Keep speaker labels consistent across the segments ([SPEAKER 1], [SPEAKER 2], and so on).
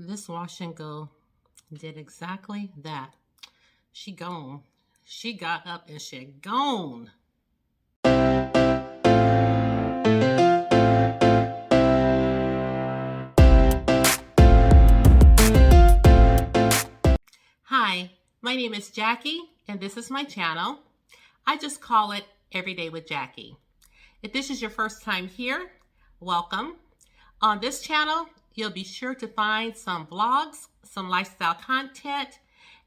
[SPEAKER 1] This wash and go did exactly that. She gone. She got up and she gone. Hi, my name is Jackie and this is my channel. I just call it Everyday with Jackie. If this is your first time here, welcome. On this channel, you'll be sure to find some vlogs, some lifestyle content,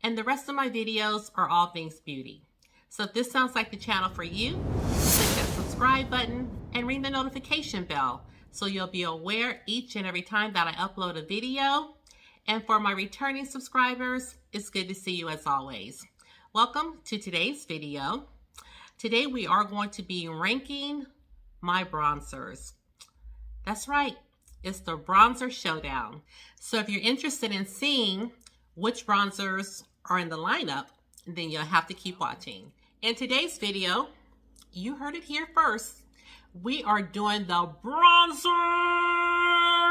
[SPEAKER 1] and the rest of my videos are all things beauty. So if this sounds like the channel for you, click that subscribe button and ring the notification bell so you'll be aware each and every time that I upload a video. And for my returning subscribers, it's good to see you as always. Welcome to today's video. Today we are going to be ranking my bronzers. That's right, it's the bronzer showdown. So if you're interested in seeing which bronzers are in the lineup, then you'll have to keep watching. In today's video, you heard it here first, we are doing the bronzer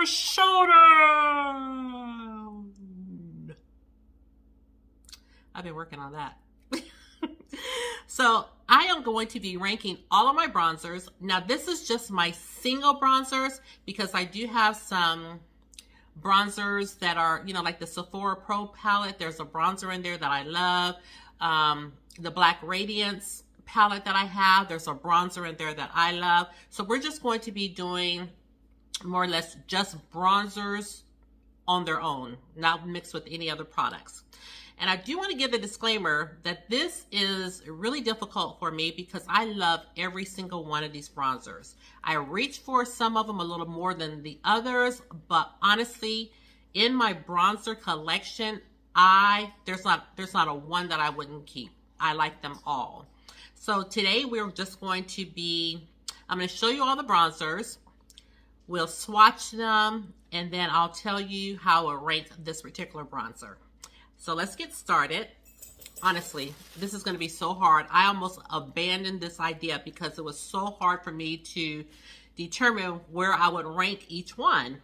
[SPEAKER 1] showdown. I've been working on that. So I am going to be ranking all of my bronzers. Now this is just my single bronzers because I do have some bronzers that are, you know, like the Sephora Pro palette. There's a bronzer in there that I love. The Black Radiance palette that I have, there's a bronzer in there that I love. So we're just going to be doing more or less just bronzers on their own, not mixed with any other products. And I do want to give a disclaimer that this is really difficult for me because I love every single one of these bronzers. I reach for some of them a little more than the others, but honestly, in my bronzer collection, there's not a one that I wouldn't keep. I like them all. So today we're just going to I'm going to show you all the bronzers. We'll swatch them, and then I'll tell you how I rank this particular bronzer. So let's get started. Honestly, this is going to be so hard. I almost abandoned this idea because it was so hard for me to determine where I would rank each one.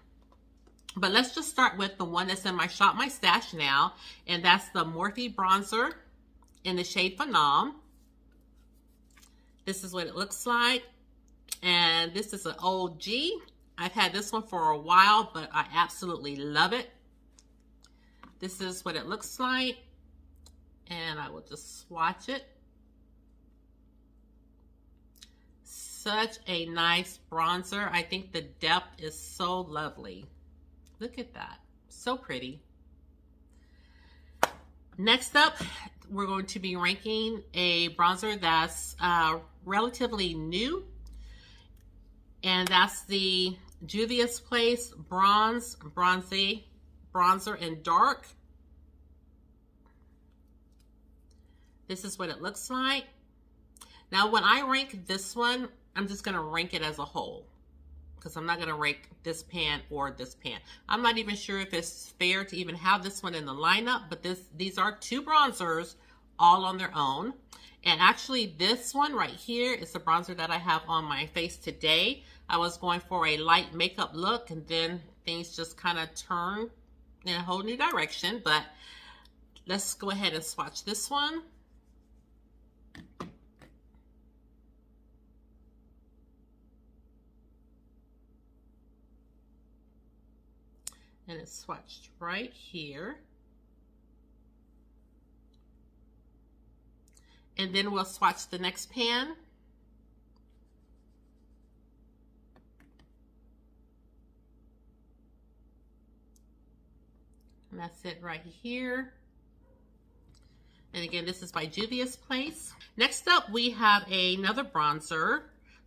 [SPEAKER 1] But let's just start with the one that's in my Shop My Stash now, and that's the Morphe bronzer in the shade Phenom. This is what it looks like, and this is an OG. I've had this one for a while, but I absolutely love it. This is what it looks like, and I will just swatch it. Such a nice bronzer. I think the depth is so lovely. Look at that, so pretty. Next up, we're going to be ranking a bronzer that's relatively new, and that's the Juvia's Place Bronzy Bronzer in Dark. This is what it looks like. Now when I rank this one, I'm just going to rank it as a whole because I'm not going to rank this pan or this pan. I'm not even sure if it's fair to even have this one in the lineup, but these are two bronzers all on their own. And actually this one right here is the bronzer that I have on my face today. I was going for a light makeup look, and then things just kind of turned in a whole new direction. But let's go ahead and swatch this one. And it's swatched right here. And then we'll swatch the next pan. And that's it right here. And again, this is by Juvia's Place. Next up, we have another bronzer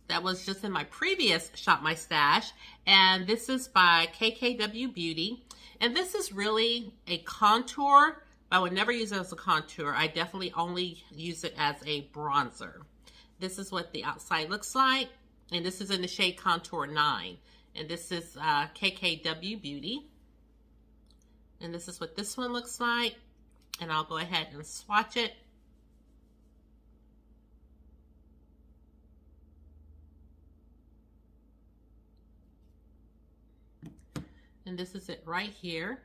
[SPEAKER 1] that was just in my previous Shop My Stash. And this is by KKW Beauty. And this is really a contour, but I would never use it as a contour. I definitely only use it as a bronzer. This is what the outside looks like. And this is in the shade Contour 9. And this is KKW Beauty. And this is what this one looks like. And I'll go ahead and swatch it. And this is it right here.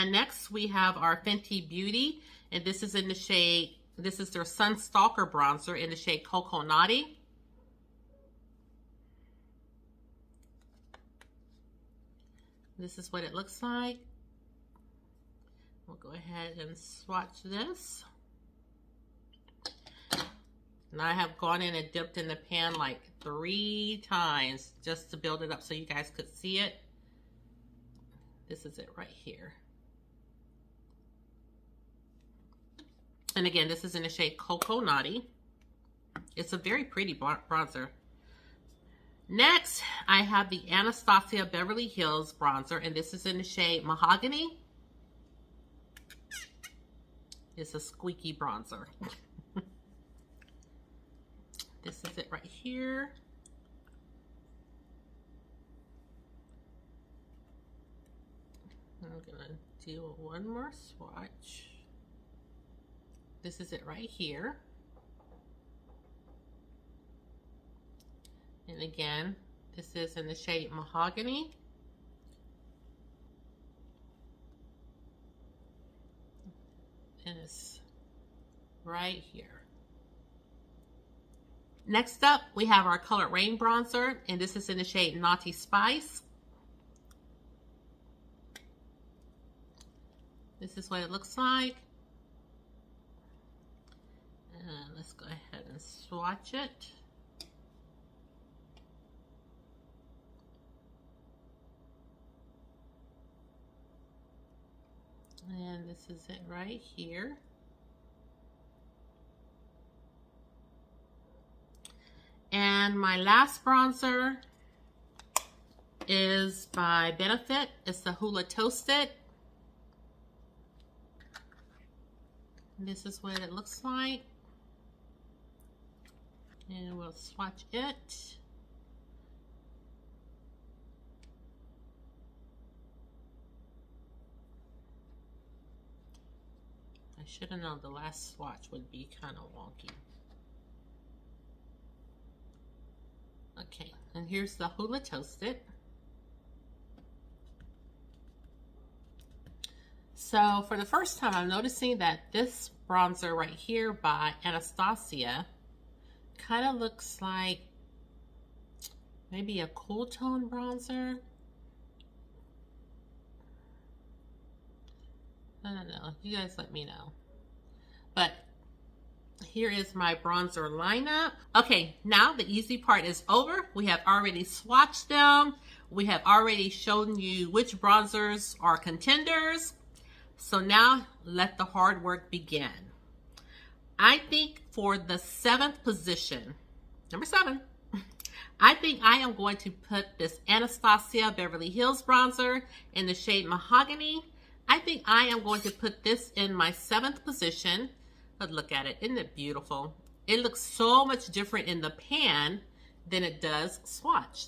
[SPEAKER 1] And next we have our Fenty Beauty, and this is in the shade, this is their Stalker Bronzer in the shade Cocoa Naughty. This is what it looks like. We'll go ahead and swatch this. And I have gone in and dipped in the pan like 3 times just to build it up so you guys could see it. This is it right here. And again, this is in the shade Cocoa Naughty. It's a very pretty bronzer. Next, I have the Anastasia Beverly Hills bronzer, and this is in the shade Mahogany. It's a squeaky bronzer. This is it right here. I'm gonna do one more swatch. This is it right here. And again, this is in the shade Mahogany. And it's right here. Next up, we have our Color Rain bronzer, and this is in the shade Naughty Spice. This is what it looks like. And let's go ahead and swatch it. And this is it right here. And my last bronzer is by Benefit. It's the Huda Toasted. This is what it looks like. And we'll swatch it. I should have known the last swatch would be kind of wonky. Okay, and here's the Huda Toasted. So for the first time, I'm noticing that this bronzer right here by Anastasia kind of looks like maybe a cool tone bronzer. I don't know. You guys let me know. But here is my bronzer lineup. Okay, now the easy part is over. We have already swatched them. We have already shown you which bronzers are contenders. So now let the hard work begin. I think for the 7th position, number 7, I think I am going to put this Anastasia Beverly Hills bronzer in the shade Mahogany. I think I am going to put this in my 7th position. But look at it. Isn't it beautiful? It looks so much different in the pan than it does swatched.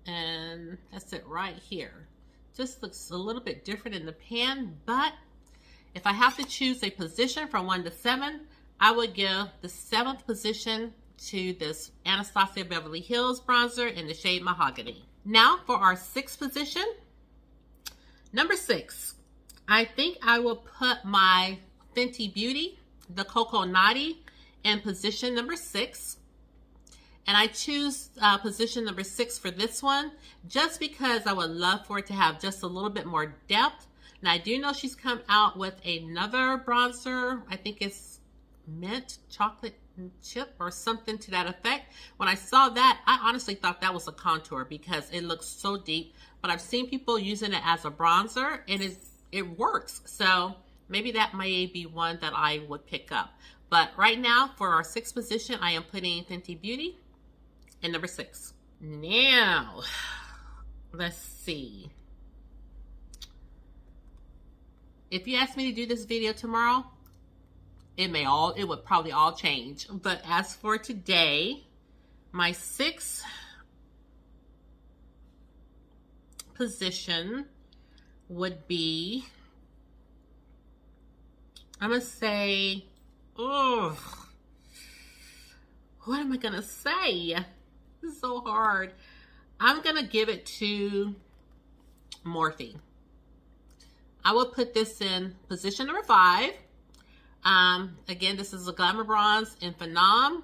[SPEAKER 1] And that's it right here. Just looks a little bit different in the pan, but if I have to choose a position from 1 to 7, I would give the 7th position to this Anastasia Beverly Hills bronzer in the shade Mahogany. Now for our 6th position. Number 6, I think I will put my Fenty Beauty, the Cocoa Naughty, in position number 6. And I choose position number 6 for this one just because I would love for it to have just a little bit more depth. Now I do know she's come out with another bronzer. I think it's mint chocolate chip or something to that effect. When I saw that, I honestly thought that was a contour because it looks so deep. But I've seen people using it as a bronzer and it works. So maybe that may be one that I would pick up. But right now for our 6th position, I am putting Fenty Beauty in number 6. Now, let's see. If you ask me to do this video tomorrow, it would probably all change. But as for today, my 6th position would be, I'm gonna say, what am I gonna say? This is so hard. I'm gonna give it to Morphe. I will put this in position number 5. Again, this is a Glamour Bronze in Phenom.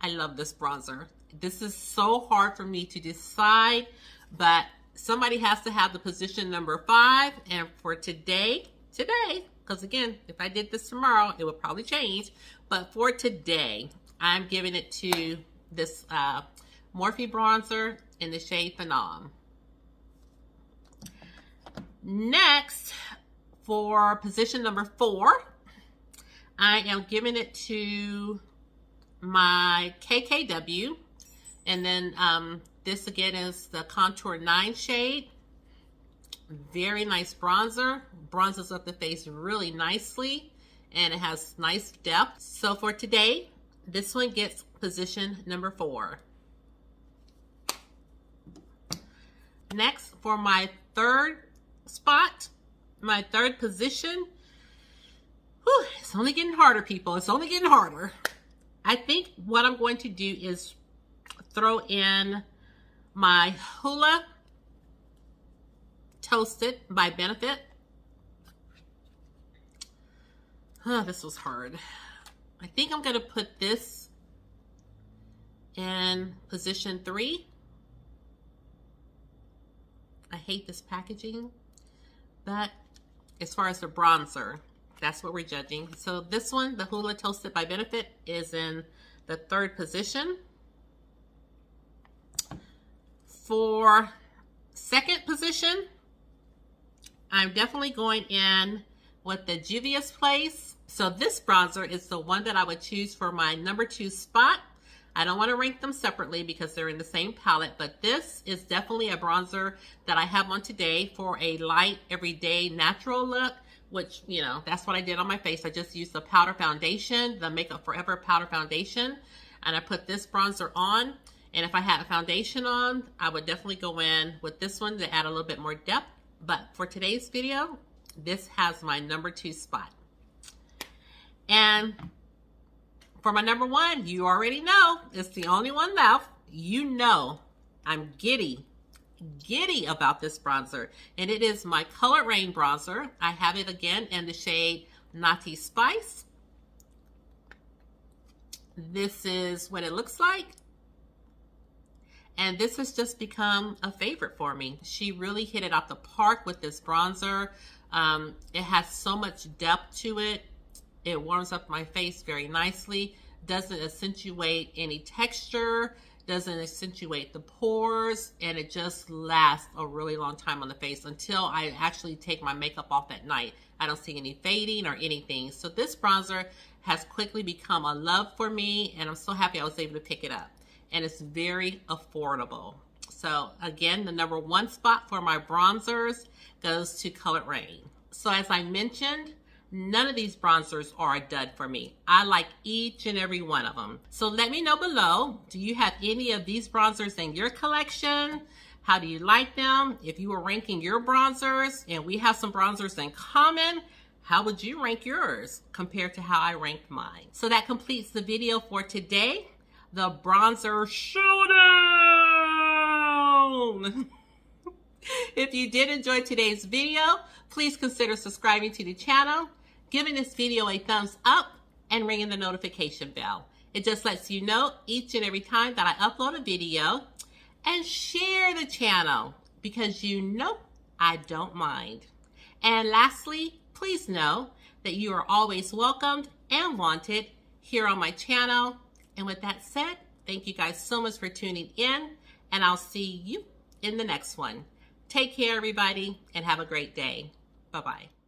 [SPEAKER 1] I love this bronzer. This is so hard for me to decide, but somebody has to have the position number 5. And for today, because again, if I did this tomorrow, it would probably change. But for today, I'm giving it to this Morphe bronzer in the shade Phenom. Next, for position number 4, I am giving it to my KKW. And then this again is the Contour 9 shade. Very nice bronzer. Bronzes up the face really nicely. And it has nice depth. So for today, this one gets position number 4. Next, for my third spot, my third position. Whew, it's only getting harder, people. It's only getting harder. I think what I'm going to do is throw in my Huda Toasted by Benefit. This was hard. I think I'm going to put this in position 3. I hate this packaging, but as far as the bronzer, that's what we're judging. So this one, the Huda Toasted by Benefit, is in the 3rd position. For 2nd position, I'm definitely going in with the Juvia's Place. So this bronzer is the one that I would choose for my number 2 spot. I don't want to rank them separately because they're in the same palette, but this is definitely a bronzer that I have on today for a light, everyday, natural look, which, you know, that's what I did on my face. I just used the powder foundation, the Makeup Forever powder foundation, and I put this bronzer on. And if I had a foundation on, I would definitely go in with this one to add a little bit more depth. But for today's video, this has my number 2 spot. And for my number 1, you already know, it's the only one left. You know I'm giddy about this bronzer. And it is my Colored Rain bronzer. I have it again in the shade Naughty Spice. This is what it looks like. And this has just become a favorite for me. She really hit it out the park with this bronzer. It has so much depth to it. It warms up my face very nicely. Doesn't accentuate any texture. Doesn't accentuate the pores. And it just lasts a really long time on the face until I actually take my makeup off at night. I don't see any fading or anything. So this bronzer has quickly become a love for me. And I'm so happy I was able to pick it up. And it's very affordable. So again, the number 1 spot for my bronzers goes to Colored Rain. So as I mentioned, none of these bronzers are a dud for me. I like each and every one of them. So let me know below, do you have any of these bronzers in your collection? How do you like them? If you were ranking your bronzers and we have some bronzers in common, how would you rank yours compared to how I ranked mine? So that completes the video for today. The Bronzer Showdown! If you did enjoy today's video, please consider subscribing to the channel, giving this video a thumbs up, and ringing the notification bell. It just lets you know each and every time that I upload a video. And share the channel because you know I don't mind. And lastly, please know that you are always welcomed and wanted here on my channel. And with that said, thank you guys so much for tuning in, and I'll see you in the next one. Take care, everybody, and have a great day. Bye-bye.